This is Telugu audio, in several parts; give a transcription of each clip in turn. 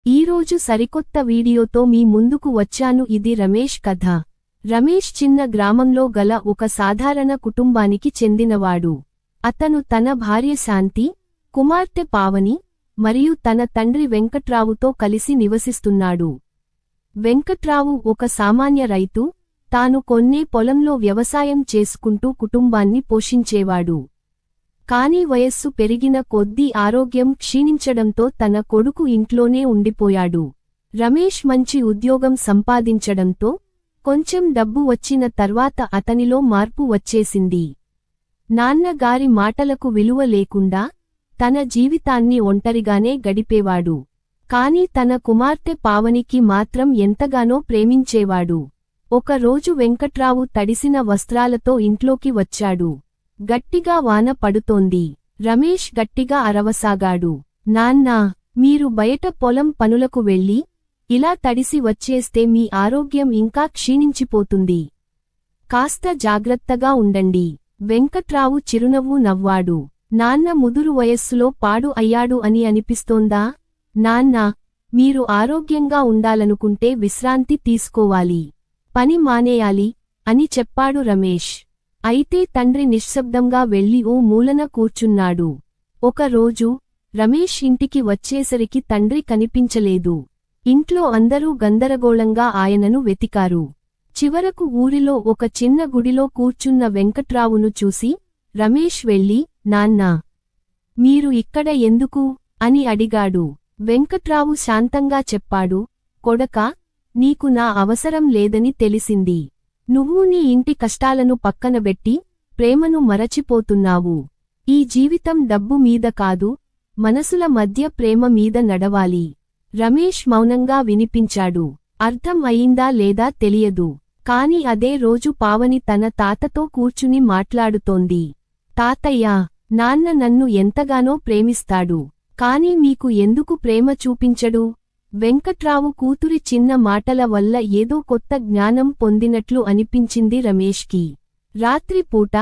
ఈరోజు సరికొత్త వీడియోతో మీ ముందుకు వచ్చాను. ఇది రమేష్ కథ. రమేష్ చిన్న గ్రామంలో గల ఒక సాధారణ కుటుంబానికి చెందినవాడు. అతను తన భార్య శాంతి, కుమార్తె పావని మరియు తన తండ్రి వెంకట్రావుతో కలిసి నివసిస్తున్నాడు. వెంకట్రావు ఒక సామాన్య రైతు. తాను కొన్నే పొలంలో వ్యవసాయం చేసుకుంటూ కుటుంబాన్ని పోషించేవాడు. కాని వయస్సు పెరిగిన కొద్దీ ఆరోగ్యం క్షీణించడంతో తన కొడుకు ఇంట్లోనే ఉండిపోయాడు. రమేష్ మంచి ఉద్యోగం సంపాదించడంతో కొంచెం డబ్బు వచ్చిన తర్వాత అతనిలో మార్పు వచ్చేసింది. నాన్నగారి మాటలకు విలువ లేకుండా తన జీవితాన్ని ఒంటరిగానే గడిపేవాడు. కాని తన కుమార్తె పావనికి మాత్రం ఎంతగానో ప్రేమించేవాడు. ఒకరోజు వెంకట్రావు తడిసిన వస్త్రాలతో ఇంట్లోకి వచ్చాడు. గట్టిగా వాన పడుతోంది. రమేష్ గట్టిగా అరవసాగాడు. నాన్నా, మీరు బయట పొలం పనులకు వెళ్ళి ఇలా తడిసి వచ్చేస్తే మీ ఆరోగ్యం ఇంకా క్షీణించిపోతుంది. కాస్త జాగ్రత్తగా ఉండండి. వెంకట్రావు చిరునవ్వు నవ్వాడు. నాన్న ముదురు వయస్సులో పాడు అయ్యాడు అని అనిపిస్తోందా? నాన్నా, మీరు ఆరోగ్యంగా ఉండాలనుకుంటే విశ్రాంతి తీసుకోవాలి, పని మానేయాలి అని చెప్పాడు రమేష్. అయితే తండ్రి నిశ్శబ్దంగా వెళ్లి ఓ మూలన కూర్చున్నాడు. ఒకరోజు రమేష్ ఇంటికి వచ్చేసరికి తండ్రి కనిపించలేదు. ఇంట్లో అందరూ గందరగోళంగా ఆయనను వెతికారు. చివరకు ఊరిలో ఒక చిన్న గుడిలో కూర్చున్న వెంకట్రావును చూసి రమేష్ వెళ్లి, నాన్నా, మీరు ఇక్కడ ఎందుకు అని అడిగాడు. వెంకట్రావు శాంతంగా చెప్పాడు, కొడకా, నీకు నా అవసరం లేదని తెలిసింది. నువ్వు నీ ఇంటి కష్టాలను పక్కనబెట్టి ప్రేమను మరచిపోతున్నావు. ఈ జీవితం డబ్బు మీద కాదు, మనసుల మధ్య ప్రేమ మీద నడవాలి. రమేష్ మౌనంగా వినిపించాడు. అర్థం అయిందా లేదా తెలియదు. కాని అదే రోజు పావని తన తాతతో కూర్చుని మాట్లాడుతోంది. తాతయ్యా, నాన్న నన్ను ఎంతగానో ప్రేమిస్తాడు. కాని మీకు ఎందుకు ప్రేమ చూపించడు? వెంకట్రావు కూతురి చిన్న మాటల వల్ల ఏదో కొత్త జ్ఞానం పొందినట్లు అనిపించింది రమేష్కి. రాత్రిపూట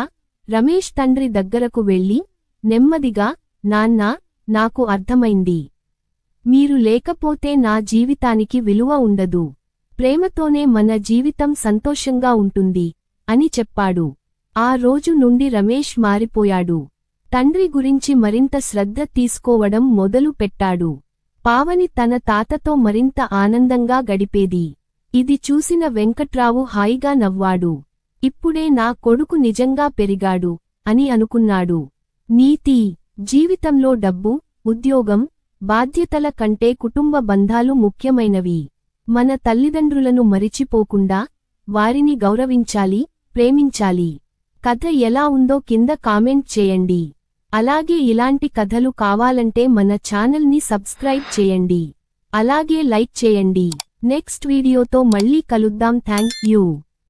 రమేష్ తండ్రి దగ్గరకు వెళ్లి నెమ్మదిగా, నాన్నా, నాకు అర్థమైంది. మీరు లేకపోతే నా జీవితానికి విలువ ఉండదు. ప్రేమతోనే మన జీవితం సంతోషంగా ఉంటుంది అని చెప్పాడు. ఆ రోజు నుండి రమేష్ మారిపోయాడు. తండ్రి గురించి మరింత శ్రద్ధ తీసుకోవడం మొదలు పెట్టాడు. పావని తన తాతతో మరింత ఆనందంగా గడిపేది. ఇది చూసిన వెంకట్రావు హాయిగా నవ్వాడు. ఇప్పుడే నా కొడుకు నిజంగా పెరిగాడు అని అనుకున్నాడు. నీతి: జీవితంలో డబ్బు, ఉద్యోగం, బాధ్యతల కంటే కుటుంబ బంధాలు ముఖ్యమైనవి. మన తల్లిదండ్రులను మరిచిపోకుండా వారిని గౌరవించాలి, ప్రేమించాలి. కథ ఎలా ఉందో కింద కామెంట్ చేయండి. అలాగే ఇలాంటి కథలు కావాలంటే మన ఛానల్ని సబ్స్క్రైబ్ చేయండి. అలాగే లైక్ చేయండి. నెక్స్ట్ వీడియోతో మళ్ళీ కలుద్దాం. Thank you.